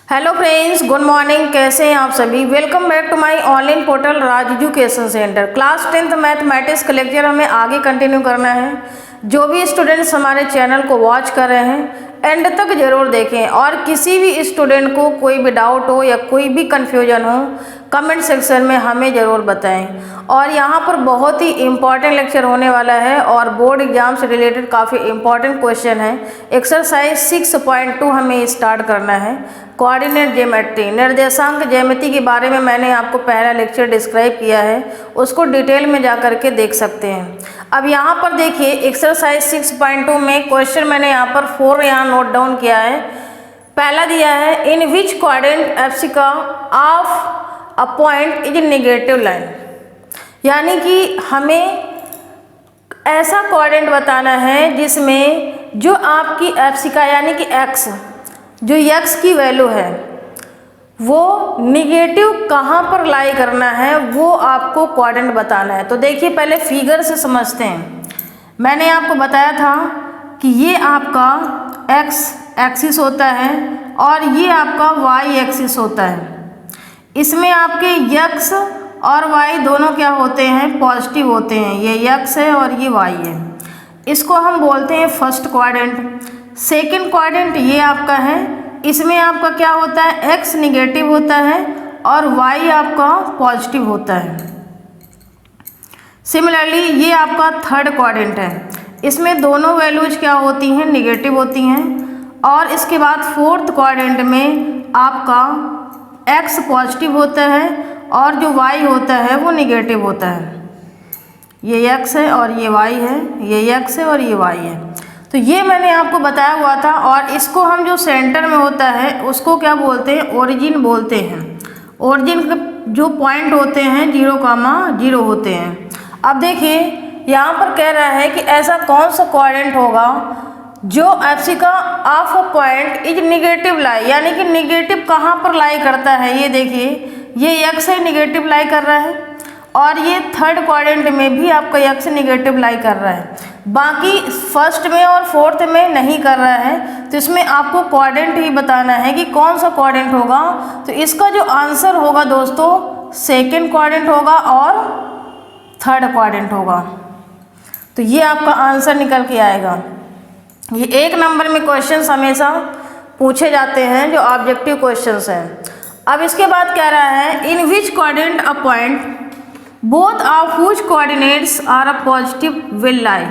Hello friends, good morning. कैसे हैं आप सभी? Welcome back to my online portal Raj education centre. Class 10th mathematics का लेक्चर हमें आगे कंटिन्यू करना है। जो भी स्टूडेंट्स हमारे चैनल को वॉच कर रहे हैं एंड तक ज़रूर देखें, और किसी भी स्टूडेंट को कोई भी डाउट हो या कोई भी कन्फ्यूजन हो कमेंट सेक्शन में हमें ज़रूर बताएं। और यहाँ पर बहुत ही इम्पॉर्टेंट लेक्चर होने वाला है और बोर्ड एग्जाम से रिलेटेड काफ़ी इम्पॉर्टेंट क्वेश्चन है। एक्सरसाइज 6.2 हमें स्टार्ट करना है। कोऑर्डिनेट ज्योमेट्री, निर्देशांक ज्यामिति के बारे में मैंने आपको पहला लेक्चर डिस्क्राइब किया है, उसको डिटेल में जा करके देख सकते हैं। अब यहाँ पर देखिए एक्सरसाइज 6.2 में क्वेश्चन मैंने यहाँ पर 4 यहाँ नोट डाउन किया है। पहला दिया है, in which quadrant abscissa of a point is negative lie, यानी कि हमें ऐसा क्वाड्रेंट बताना है जिसमें जो आपकी एप्सिका यानी कि एक्स, जो x की वैल्यू है वो निगेटिव कहाँ पर लाई करना है, वो आपको क्वाड्रेंट बताना है। तो देखिए पहले फिगर से समझते हैं। मैंने आपको बताया था कि ये आपका x एक्सिस होता है और ये आपका y एक्सिस होता है। इसमें आपके x और y दोनों क्या होते हैं? पॉजिटिव होते हैं। ये x है और ये y है। इसको हम बोलते हैं फर्स्ट क्वाड्रेंट। सेकंड क्वाड्रेंट ये आपका है, इसमें आपका क्या होता है? x निगेटिव होता है और y आपका पॉजिटिव होता है। सिमिलरली ये आपका थर्ड क्वाड्रेंट है, इसमें दोनों वैल्यूज क्या होती हैं? निगेटिव होती हैं। और इसके बाद फोर्थ क्वाड्रेंट में आपका x पॉजिटिव होता है और जो y होता है वो निगेटिव होता है। ये x है और ये y है, ये x है और ये y है। तो ये मैंने आपको बताया हुआ था। और इसको हम जो सेंटर में होता है उसको क्या बोलते हैं? ओरिजिन बोलते हैं। ओरिजिन के जो पॉइंट होते हैं 0,0 होते हैं। अब देखिए यहाँ पर कह रहा है कि ऐसा कौन सा क्वाड्रेंट होगा जो abscissa of a point is negative lie, यानी कि निगेटिव कहाँ पर लाई करता है। ये देखिए ये x है, निगेटिव लाई कर रहा है, और ये थर्ड क्वाड्रेंट में भी आपका x निगेटिव लाई कर रहा है। बाकी फर्स्ट में और फोर्थ में नहीं कर रहा है। तो इसमें आपको क्वाड्रेंट ही बताना है कि कौन सा क्वाड्रेंट होगा। तो इसका जो आंसर होगा दोस्तों, सेकंड क्वाड्रेंट होगा और थर्ड क्वाड्रेंट होगा। तो ये आपका आंसर निकल के आएगा। ये 1 नंबर में क्वेश्चंस हमेशा पूछे जाते हैं जो ऑब्जेक्टिव क्वेश्चंस हैं। अब इसके बाद कह रहा है, in which quadrant a point both of which coordinates are a positive will lie.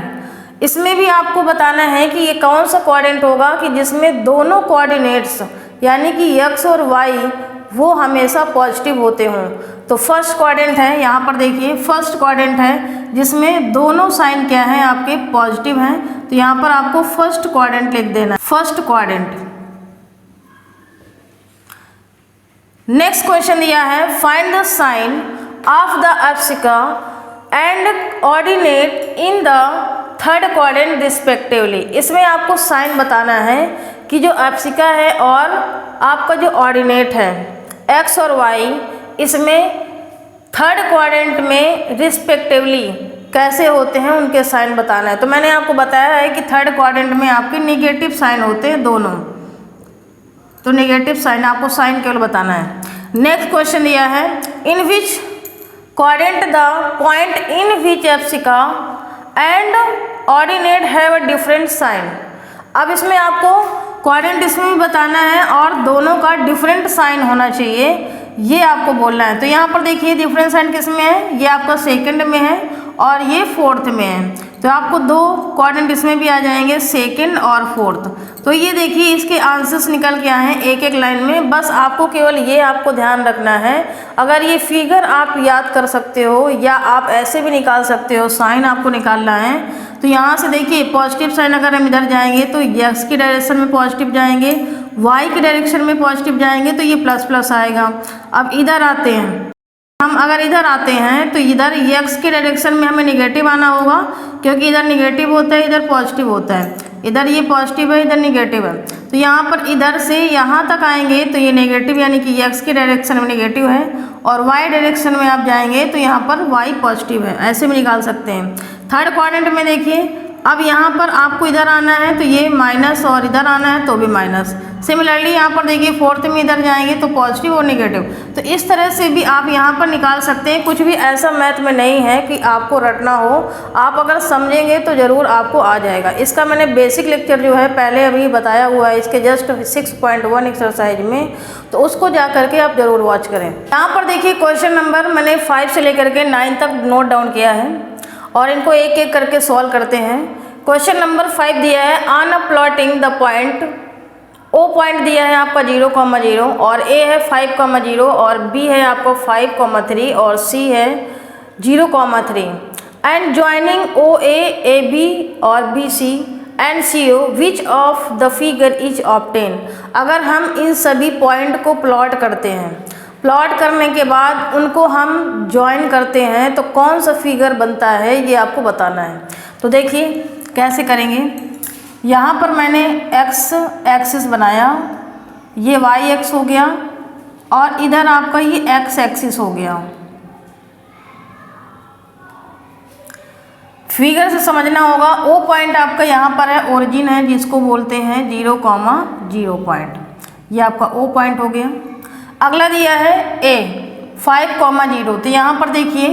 इसमें भी आपको बताना है कि ये कौन सा क्वाड्रेंट होगा कि जिसमें दोनों कोऑर्डिनेट्स यानी कि x और y वो हमेशा पॉजिटिव होते हों। तो फर्स्ट क्वाड्रेंट है, यहाँ पर देखिए फर्स्ट क्वाड्रेंट है जिसमें दोनों साइन क्या हैं? आपके पॉजिटिव हैं। तो यहाँ पर आपको फर्स्ट क्वाड्रेंट लिख देना है, फर्स्ट क्वाड्रेंट। नेक्स्ट क्वेश्चन दिया है, find the sign of the abscissa and ordinate in the third quadrant respectively. इसमें आपको साइन बताना है कि जो एप्सिका है और आपका जो ऑर्डिनेट है x और y, इसमें थर्ड क्वाड्रेंट में रिस्पेक्टिवली कैसे होते हैं उनके साइन बताना है। तो मैंने आपको बताया है कि थर्ड क्वाड्रेंट में आपके निगेटिव साइन होते हैं दोनों। तो निगेटिव साइन आपको साइन केवल बताना है। नेक्स्ट क्वेश्चन दिया है, in which quadrant the point in which abscissa and ordinate have a different sign. अब इसमें आपको क्वाड्रेंट इसमें भी बताना है और दोनों का डिफरेंट साइन होना चाहिए, ये आपको बोलना है। तो यहाँ पर देखिए डिफरेंट साइन किस में है? ये आपका सेकंड में है और ये फोर्थ में है। तो आपको 2 क्वाड्रेंट इसमें भी आ जाएंगे, सेकंड और फोर्थ। तो ये देखिए इसके आंसर्स निकल के आए हैं एक लाइन में। बस आपको केवल ये आपको ध्यान रखना है, अगर ये फिगर आप याद कर सकते हो या आप ऐसे भी निकाल सकते हो, साइन आपको निकालना है। तो यहाँ से देखिए पॉजिटिव साइन अगर हम इधर जाएंगे तो x की डायरेक्शन में पॉजिटिव जाएंगे, y की डायरेक्शन में पॉजिटिव जाएंगे, तो ये प्लस प्लस आएगा। अब इधर आते हैं, हम अगर इधर आते हैं तो इधर x की डायरेक्शन में हमें निगेटिव आना होगा, क्योंकि इधर निगेटिव होता है इधर पॉजिटिव होता है। इधर ये पॉजिटिव है इधर निगेटिव है। तो यहाँ पर इधर से यहाँ तक आएंगे तो ये नेगेटिव यानी कि x की डायरेक्शन में नेगेटिव है, और y डायरेक्शन में आप जाएंगे तो यहाँ पर y पॉजिटिव है। ऐसे भी निकाल सकते हैं। थर्ड क्वाड्रेंट में देखिए अब यहाँ पर आपको इधर आना है तो ये माइनस और इधर आना है तो भी माइनस, सिमिलरली यहाँ पर देखिए फोर्थ में इधर जाएंगे तो पॉजिटिव और नेगेटिव। तो इस तरह से भी आप यहाँ पर निकाल सकते हैं। कुछ भी ऐसा मैथ में नहीं है कि आपको रटना हो, आप अगर समझेंगे तो ज़रूर आपको आ जाएगा। इसका मैंने बेसिक लेक्चर जो है पहले अभी बताया हुआ है इसके जस्ट 6.1 एक्सरसाइज में, तो उसको जा करके आप ज़रूर वॉच करें। यहाँ पर देखिए क्वेश्चन नंबर मैंने 5 से लेकर के 9 तक नोट डाउन किया है और इनको एक एक करके सॉल्व करते हैं। क्वेश्चन नंबर 5 दिया है, on a plotting the point, O point दिया है आपका 0,0 और ए है 5,0 और बी है आपको 5,3 और सी है 0,3 and joining O A B और B C and C O, which of the figure is obtain. अगर हम इन सभी पॉइंट को प्लॉट करते हैं, प्लॉट करने के बाद उनको हम ज्वाइन करते हैं तो कौन सा फिगर बनता है ये आपको बताना है। तो देखिए कैसे करेंगे। यहाँ पर मैंने x एक्सिस बनाया, ये y एक्स हो गया और इधर आपका ये x एक्सिस हो गया। फिगर से समझना होगा। ओ पॉइंट आपका यहाँ पर है, ओरिजिन है जिसको बोलते हैं 0,0 पॉइंट, ये आपका ओ पॉइंट हो गया। अगला दिया है ए 5,0, तो यहाँ पर देखिए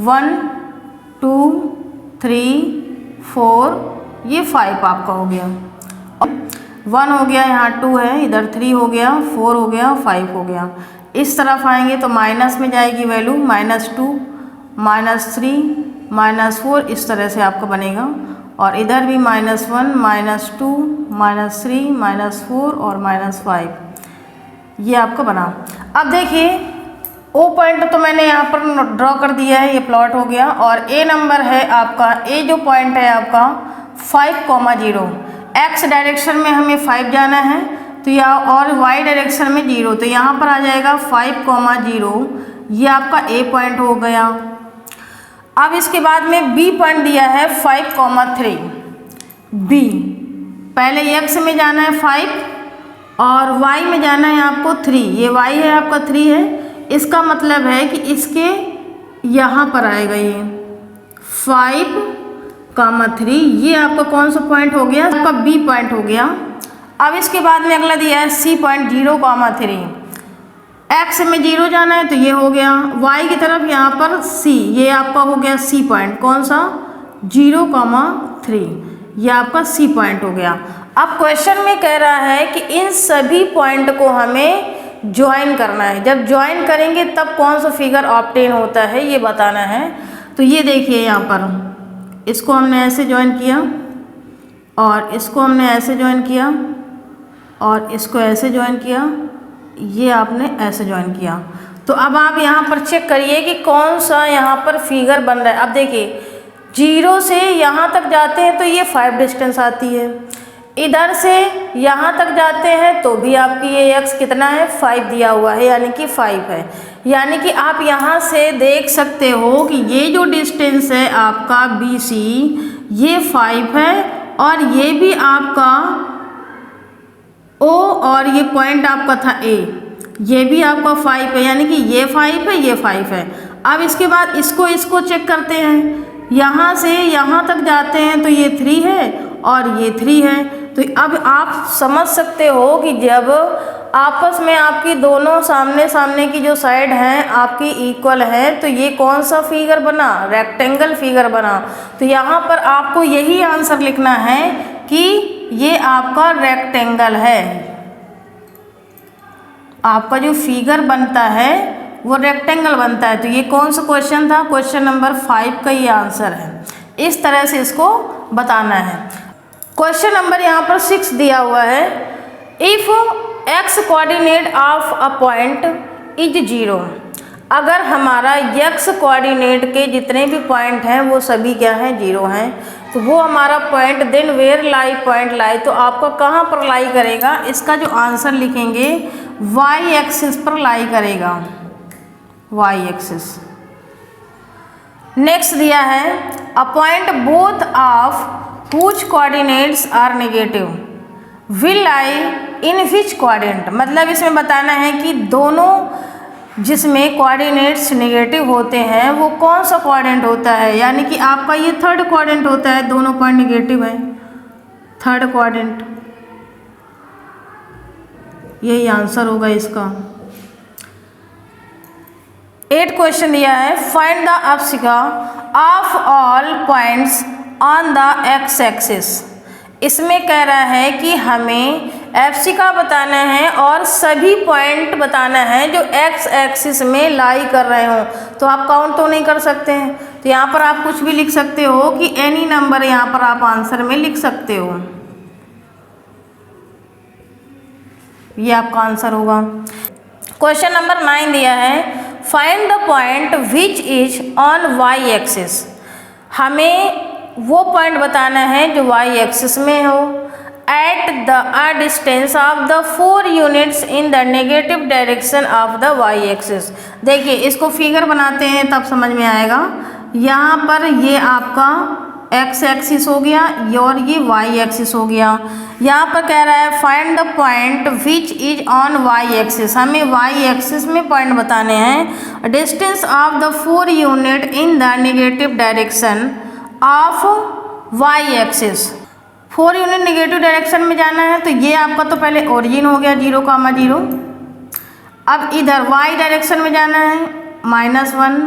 1 2 3 4 ये 5 आपका हो गया, 1 हो गया, यहाँ 2 है, इधर 3 हो गया, 4 हो गया, 5 हो गया। इस तरफ आएंगे तो माइनस में जाएगी वैल्यू, -2 -3 -4 इस तरह से आपका बनेगा और इधर भी -1 -2 -3 -4 और -5 ये आपका बना। अब देखिए ओ पॉइंट तो मैंने यहाँ पर ड्रॉ कर दिया है, ये प्लॉट हो गया और ए नंबर है आपका, ए जो पॉइंट है आपका 5,0, एक्स डायरेक्शन में हमें 5 जाना है तो या और वाई डायरेक्शन में 0, तो यहाँ पर आ जाएगा 5,0, ये आपका ए पॉइंट हो गया। अब इसके बाद में बी पॉइंट दिया है 5,3, बी पहले एक्स में जाना है 5 और वाई में जाना है आपको 3, ये वाई है आपका 3 है, इसका मतलब है कि इसके यहाँ पर आएगा ये 5,3, ये आपका कौन सा पॉइंट हो गया, आपका बी पॉइंट हो गया। अब इसके बाद में अगला दिया है सी पॉइंट 0,3, एक्स में 0 जाना है तो ये हो गया, वाई की तरफ यहाँ पर सी, ये आपका हो गया सी पॉइंट, कौन सा 0,3, ये आपका सी पॉइंट हो गया। अब क्वेश्चन में कह रहा है कि इन सभी पॉइंट को हमें ज्वाइन करना है, जब ज्वाइन करेंगे तब कौन सा फिगर ऑब्टेन होता है ये बताना है। तो ये देखिए यहाँ पर इसको हमने ऐसे ज्वाइन किया और इसको हमने ऐसे ज्वाइन किया और इसको ऐसे ज्वाइन किया, ये आपने ऐसे ज्वाइन किया। तो अब आप यहाँ पर चेक करिए कि कौन सा यहाँ पर फिगर बन रहा है। अब देखिए 0 से यहाँ तक जाते हैं तो ये 5 डिस्टेंस आती है, इधर से यहाँ तक जाते हैं तो भी आपकी ये x कितना है 5 दिया हुआ है, यानी कि 5 है। यानी कि आप यहाँ से देख सकते हो कि ये जो डिस्टेंस है आपका BC ये 5 है और ये भी आपका O और ये पॉइंट आपका था A, ये भी आपका 5 है, यानी कि ये 5 है, ये 5 है। अब इसके बाद इसको चेक करते हैं, यहाँ से यहाँ तक जाते हैं तो ये 3 है और ये 3 है। तो अब आप समझ सकते हो कि जब आपस में आपकी दोनों सामने सामने की जो साइड हैं आपकी इक्वल है तो ये कौन सा फिगर बना, रेक्टेंगल फिगर बना। तो यहाँ पर आपको यही आंसर लिखना है कि ये आपका रेक्टेंगल है, आपका जो फिगर बनता है वो रेक्टेंगल बनता है। तो ये कौन सा क्वेश्चन था, क्वेश्चन नंबर 5 का ये आंसर है। इस तरह से इसको बताना है। क्वेश्चन नंबर यहाँ पर 6 दिया हुआ है, if x coordinate of a point is 0, अगर हमारा x कोऑर्डिनेट के जितने भी पॉइंट हैं वो सभी क्या हैं 0 हैं, तो वो हमारा point then where lie point lie, तो आपका कहाँ पर लाई करेगा, इसका जो आंसर लिखेंगे y एक्सिस पर लाई करेगा, y एक्सिस। नेक्स्ट दिया है a point both of which coordinates are negative will lie in which coordinate, मतलब इसमें बताना है कि दोनों जिसमें कोऑर्डिनेट्स नेगेटिव होते हैं वो कौन सा कोऑर्डिनेट होता है, यानी कि आपका ये थर्ड कोऑर्डिनेट होता है, दोनों पॉइंट नेगेटिव है, थर्ड कोऑर्डिनेट। यही आंसर होगा इसका। 8 क्वेश्चन दिया है, find the abscissa of all points on the X axis. इसमें कह रहा है कि हमें एब्सिका बताना है और सभी पॉइंट बताना है जो एक्स एक्सिस में लाई कर रहे हो। तो आप काउंट तो नहीं कर सकते हैं, तो यहाँ पर आप कुछ भी लिख सकते हो कि एनी नंबर यहाँ पर आप आंसर में लिख सकते हो, ये आपका आंसर होगा। क्वेश्चन नंबर 9 दिया है, find the point which is on Y axis. हमें वो पॉइंट बताना है जो वाई एक्सिस में हो at the distance of the 4 units in the negative direction of the Y axis. देखिए इसको फिगर बनाते हैं तब समझ में आएगा। यहाँ पर ये आपका एक्स एक्सिस हो गया और ये वाई एक्सिस हो गया। यहाँ पर कह रहा है find the point which is on Y axis. हमें वाई एक्सिस में पॉइंट बताने हैं। Distance of the 4 unit in the negative direction of Y axis. 4 unit negative direction में जाना है, तो ये आपका तो पहले ओरिजिन हो गया 0,0। अब इधर वाई डायरेक्शन में जाना है -1,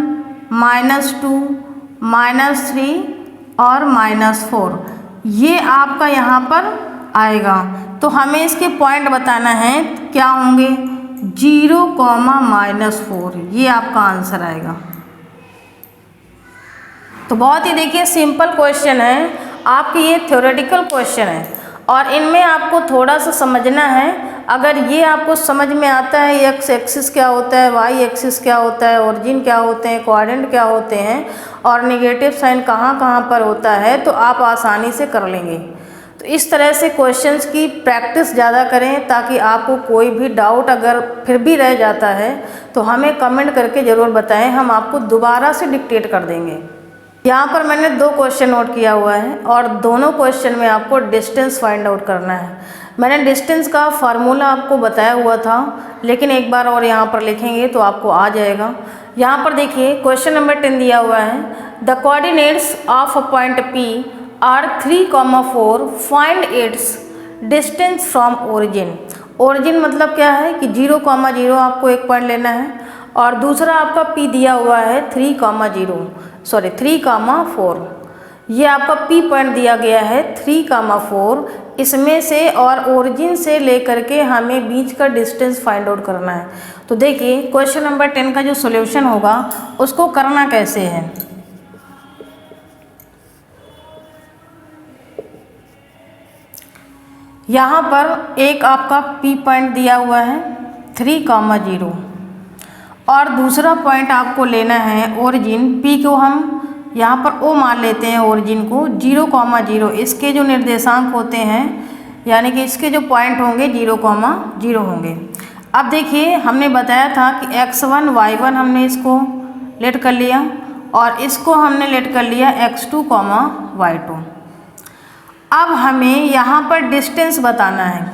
-2, -3 और -4। ये आपका यहाँ पर आएगा। तो हमें इसके पॉइंट बताना है, क्या होंगे 0, -4। ये आपका आंसर आएगा। तो बहुत ही देखिए सिंपल क्वेश्चन है, आपके ये थ्योरेटिकल क्वेश्चन है और इनमें आपको थोड़ा सा समझना है। अगर ये आपको समझ में आता है एक्स एक्सिस क्या होता है, वाई एक्सिस क्या होता है, ओरिजिन क्या होते हैं, क्वाड्रेंट क्या होते हैं और नेगेटिव साइन कहाँ कहाँ पर होता है, तो आप आसानी से कर लेंगे। तो इस तरह से क्वेश्चंस की प्रैक्टिस ज़्यादा करें ताकि आपको कोई भी डाउट अगर फिर भी रह जाता है तो हमें कमेंट करके ज़रूर बताएं, हम आपको दोबारा से डिक्टेट कर देंगे। यहाँ पर मैंने 2 क्वेश्चन नोट किया हुआ है और दोनों क्वेश्चन में आपको डिस्टेंस फाइंड आउट करना है। मैंने डिस्टेंस का फार्मूला आपको बताया हुआ था, लेकिन एक बार और यहाँ पर लिखेंगे तो आपको आ जाएगा। यहाँ पर देखिए क्वेश्चन नंबर 10 दिया हुआ है, the coordinates of a point P are 3,4, find its distance from origin. Origin मतलब क्या है कि 0,0 आपको एक पॉइंट लेना है और दूसरा आपका P दिया हुआ है 3,4। ये आपका P पॉइंट दिया गया है 3,4। इसमें से और ओरिजिन से लेकर के हमें बीच का डिस्टेंस फाइंड आउट करना है। तो देखिए क्वेश्चन नंबर 10 का जो सॉल्यूशन होगा उसको करना कैसे है। यहाँ पर एक आपका P पॉइंट दिया हुआ है 3,0 और दूसरा पॉइंट आपको लेना है ओरिजिन। P को हम यहाँ पर O मान लेते हैं, ओरिजिन को 0,0। इसके जो निर्देशांक होते हैं यानी कि इसके जो पॉइंट होंगे 0,0 होंगे। अब देखिए हमने बताया था कि x1 y1 हमने इसको लेट कर लिया और इसको हमने लेट कर लिया x2, y2। अब हमें यहाँ पर डिस्टेंस बताना है।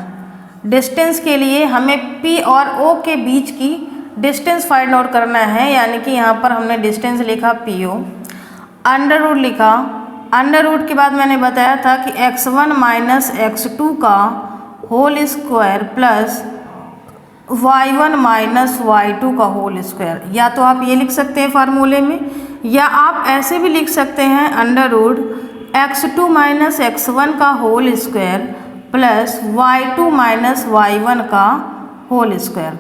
डिस्टेंस के लिए हमें P और O के बीच की डिस्टेंस फाइंड आउट करना है, यानी कि यहाँ पर हमने डिस्टेंस लिखा PO, अंडर रूट लिखा। अंडर रूट के बाद मैंने बताया था कि x1 माइनस x2 का whole square plus y1 minus y2 का होल स्क्वायर। या तो आप ये लिख सकते हैं फार्मूले में, या आप ऐसे भी लिख सकते हैं under root x2 minus x1 का whole square plus y2 minus y1 का होल स्क्वायर।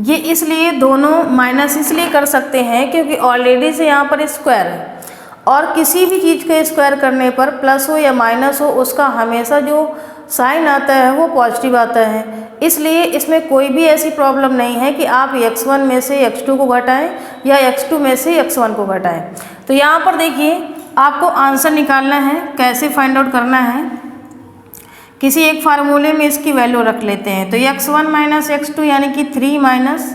ये इसलिए दोनों माइनस इसलिए कर सकते हैं क्योंकि ऑलरेडी से यहाँ पर स्क्वायर है और किसी भी चीज़ के स्क्वायर करने पर प्लस हो या माइनस हो उसका हमेशा जो साइन आता है वो पॉजिटिव आता है। इसलिए इसमें कोई भी ऐसी प्रॉब्लम नहीं है कि आप x1 में से x2 को घटाएं या x2 में से x1 को घटाएं। तो यहाँ पर देखिए आपको आंसर निकालना है, कैसे फाइंड आउट करना है। किसी एक फार्मूले में इसकी वैल्यू रख लेते हैं। तो x1 माइनस x2 यानी कि 3 माइनस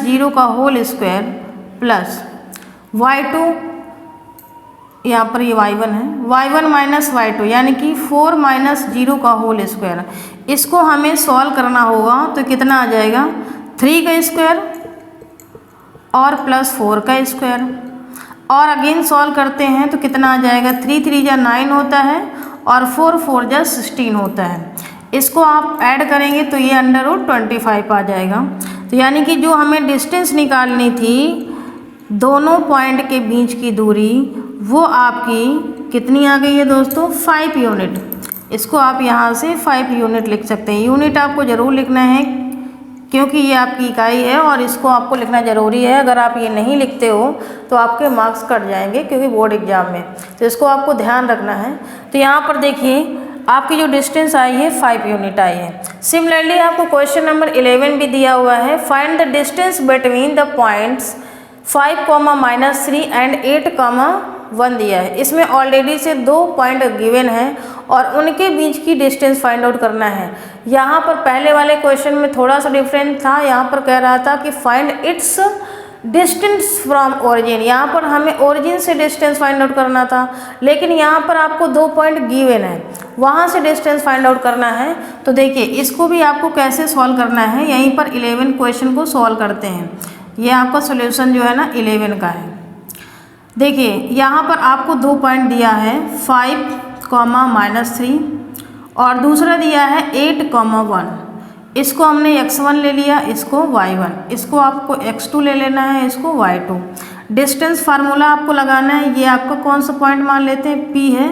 0 का होल स्क्वायर प्लस y2, यहाँ पर ये y1 है, y1 माइनस y2 यानी कि 4 माइनस 0 का होल स्क्वायर। इसको हमें सॉल्व करना होगा तो कितना आ जाएगा 3 का स्क्वायर और प्लस 4 का स्क्वायर, और अगेन सॉल्व करते हैं तो कितना आ जाएगा 3 3 जा 9 होता है और 4 4 जा 16 होता है। इसको आप ऐड करेंगे तो ये √25 आ जाएगा। तो यानी कि जो हमें डिस्टेंस निकालनी थी दोनों पॉइंट के बीच की दूरी, वो आपकी कितनी आ गई है दोस्तों? 5 यूनिट। इसको आप यहाँ से 5 यूनिट लिख सकते हैं। यूनिट आपको ज़रूर लिखना है क्योंकि ये आपकी इकाई है और इसको आपको लिखना ज़रूरी है। अगर आप ये नहीं लिखते हो तो आपके मार्क्स कट जाएंगे क्योंकि बोर्ड एग्जाम में, तो इसको आपको ध्यान रखना है। तो यहाँ पर देखिए आपकी जो डिस्टेंस आई है 5 यूनिट आई है। सिमिलरली आपको क्वेश्चन नंबर 11 भी दिया हुआ है, find the distance between the points 5, -3 and 8, 1 दिया है। इसमें ऑलरेडी से 2 पॉइंट गिवन है और उनके बीच की डिस्टेंस फाइंड आउट करना है। यहाँ पर पहले वाले क्वेश्चन में थोड़ा सा डिफरेंट था, यहाँ पर कह रहा था कि find its distance from origin. यहाँ पर हमें ओरिजिन से डिस्टेंस फाइंड आउट करना था, लेकिन यहाँ पर आपको 2 पॉइंट गिवन है, वहाँ से डिस्टेंस फाइंड आउट करना है। तो देखिए इसको भी आपको कैसे सॉल्व करना है, यहीं पर 11 क्वेश्चन को सॉल्व करते हैं। ये आपका सोल्यूशन जो है ना 11 का है। देखिए यहाँ पर आपको 2 पॉइंट दिया है 5, -3 और दूसरा दिया है 8, 1। इसको हमने x1 ले लिया, इसको y1, इसको आपको x2 ले लेना है, इसको y2। डिस्टेंस फार्मूला आपको लगाना है। ये आपका कौन सा पॉइंट मान लेते हैं? P है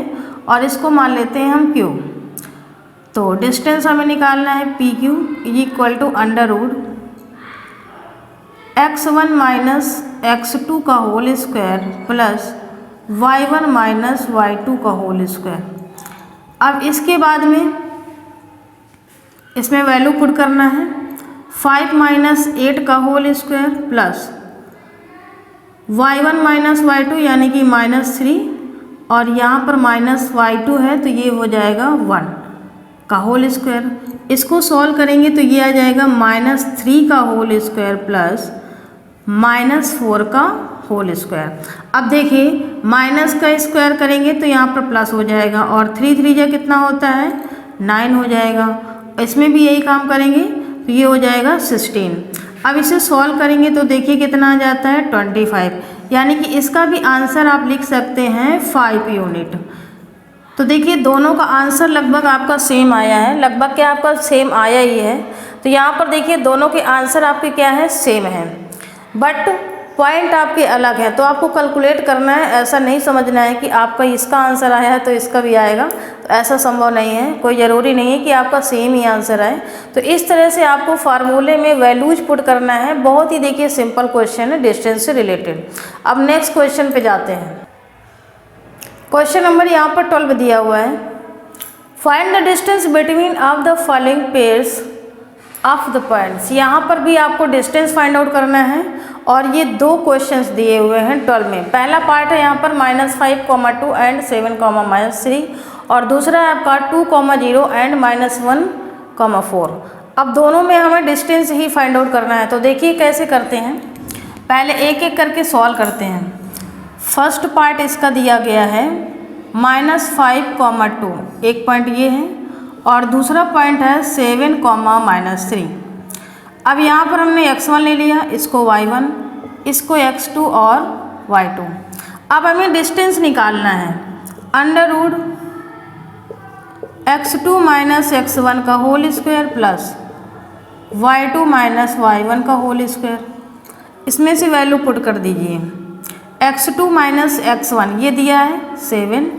और इसको मान लेते हैं हम Q। तो डिस्टेंस हमें निकालना है PQ = x1 - x2 का whole square plus y1 - y2 का होल स्क्वायर। अब इसके बाद में इसमें वैल्यू पुट करना है। 5 - 8 का whole square plus y1 - y2 यानी कि -3 और यहाँ पर -y2 है तो ये हो जाएगा 1 का होल स्क्वायर। इसको सॉल्व करेंगे तो ये आ जाएगा -3 का होल स्क्वायर प्लस -4 का होल स्क्वायर। अब देखिए माइनस का स्क्वायर करेंगे तो यहाँ पर प्लस हो जाएगा और 3 3 जा कितना होता है? 9 हो जाएगा। इसमें भी यही काम करेंगे तो ये हो जाएगा 16। अब इसे सॉल्व करेंगे तो देखिए कितना आ जाता है? 25। यानी कि इसका भी आंसर आप लिख सकते हैं 5 यूनिट। तो देखिए दोनों का आंसर लगभग आपका सेम आया है, लगभग क्या आपका सेम आया ही है। तो यहाँ पर देखिए दोनों के आंसर आपके क्या है? सेम है, बट पॉइंट आपके अलग है। तो आपको कैलकुलेट करना है, ऐसा नहीं समझना है कि आपका इसका आंसर आया है तो इसका भी आएगा, तो ऐसा संभव नहीं है। कोई ज़रूरी नहीं है कि आपका सेम ही आंसर आए। तो इस तरह से आपको फार्मूले में वैल्यूज पुट करना है। बहुत ही देखिए सिंपल क्वेश्चन है डिस्टेंस से रिलेटेड। अब नेक्स्ट क्वेश्चन पे जाते हैं। क्वेश्चन नंबर यहाँ पर 12 दिया हुआ है, find the distance between of the following pairs of the points. यहाँ पर भी आपको डिस्टेंस फाइंड आउट करना है और ये 2 क्वेश्चंस दिए हुए हैं 12 में। पहला पार्ट है यहाँ पर -5, 2 एंड 7, -3 और दूसरा है आपका 2, 0 एंड -1, 4। अब दोनों में हमें डिस्टेंस ही फाइंड आउट करना है। तो देखिए कैसे करते हैं, पहले एक एक करके सॉल्व करते हैं। फर्स्ट पार्ट इसका दिया गया है -5, 2, एक पॉइंट ये है और दूसरा पॉइंट है 7, -3। अब यहाँ पर हमने x1 ले लिया, इसको y1, इसको x2 और y2। अब हमें डिस्टेंस निकालना है √x2 - x1 का whole square plus y2 - y1 का होल स्क्वायर। इसमें से वैल्यू पुट कर दीजिए। x2 - x1 ये दिया है 7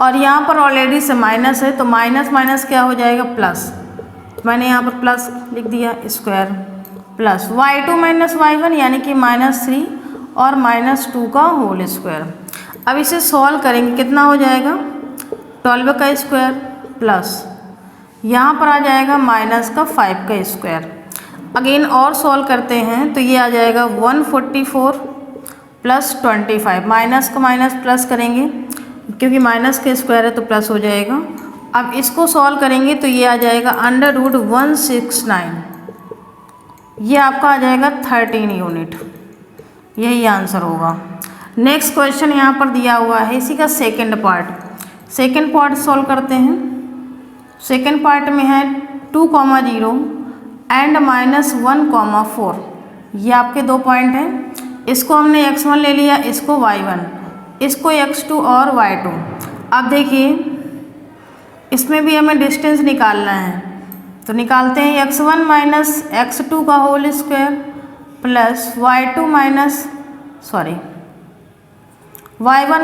और यहाँ पर ऑलरेडी से माइनस है तो माइनस माइनस क्या हो जाएगा? प्लस। मैंने यहाँ पर प्लस लिख दिया स्क्वायर प्लस y2 - y1 यानी कि -3 और -2 का होल स्क्वायर। अब इसे सॉल्व करेंगे कितना हो जाएगा? 12 का स्क्वायर प्लस यहाँ पर आ जाएगा -5 का स्क्वायर। अगेन और सॉल्व करते हैं तो ये आ जाएगा 144 + 25। माइनस का माइनस प्लस करेंगे क्योंकि माइनस का स्क्वायर है तो प्लस हो जाएगा। अब इसको सॉल्व करेंगे तो ये आ जाएगा √169। ये आपका आ जाएगा 13 यूनिट, यही आंसर होगा। नेक्स्ट क्वेश्चन यहाँ पर दिया हुआ है इसी का सेकंड पार्ट सॉल्व करते हैं। सेकंड पार्ट में है 2, 0 एंड -1, 4। ये आपके 2 पॉइंट हैं। इसको हमने x1 ले लिया, इसको y1, इसको x2 और y2। अब देखिए इसमें भी हमें डिस्टेंस निकालना है। तो निकालते हैं x1 माइनस x2 का whole square plus y1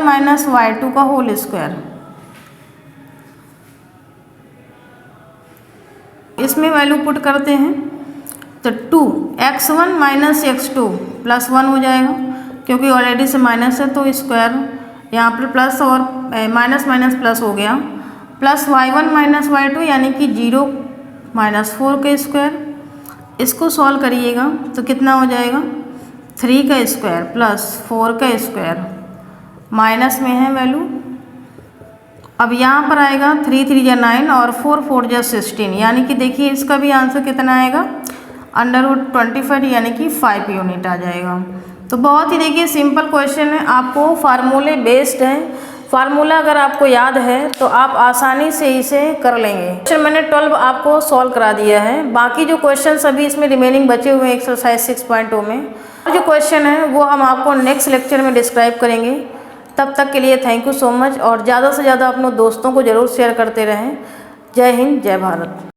minus y2 का होल स्क्वायर। इसमें वैल्यू पुट करते हैं तो 2x1 माइनस x2 प्लस 1 हो जाएगा, क्योंकि ऑलरेडी से माइनस है तो स्क्वायर यहाँ पर प्लस और माइनस माइनस प्लस हो गया, प्लस y1 माइनस y2 यानी कि 0 माइनस 4 का स्क्वायर। इसको सॉल्व करिएगा तो कितना हो जाएगा 3 का स्क्वायर प्लस 4 का स्क्वायर, माइनस में है वैल्यू। अब यहाँ पर आएगा 3 3 जा 9 और 4 4 जा 16, यानी कि देखिए इसका भी आंसर कितना आएगा √25 यानी कि 5 यूनिट आ जाएगा। तो बहुत ही देखिए सिंपल क्वेश्चन है, आपको फार्मूले बेस्ड है। फार्मूला अगर आपको याद है तो आप आसानी से इसे कर लेंगे। क्वेश्चन मैंने 12 आपको सॉल्व करा दिया है, बाकी जो क्वेश्चन सभी इसमें रिमेनिंग बचे हुए हैं एक्सरसाइज 6.2 में। जो क्वेश्चन है वो हम आपको नेक्स्ट लेक्चर में डिस्क्राइब करेंगे। तब तक के लिए थैंक यू सो मच, और ज़्यादा से ज़्यादा अपने दोस्तों को ज़रूर शेयर करते रहें। जय हिंद, जय भारत।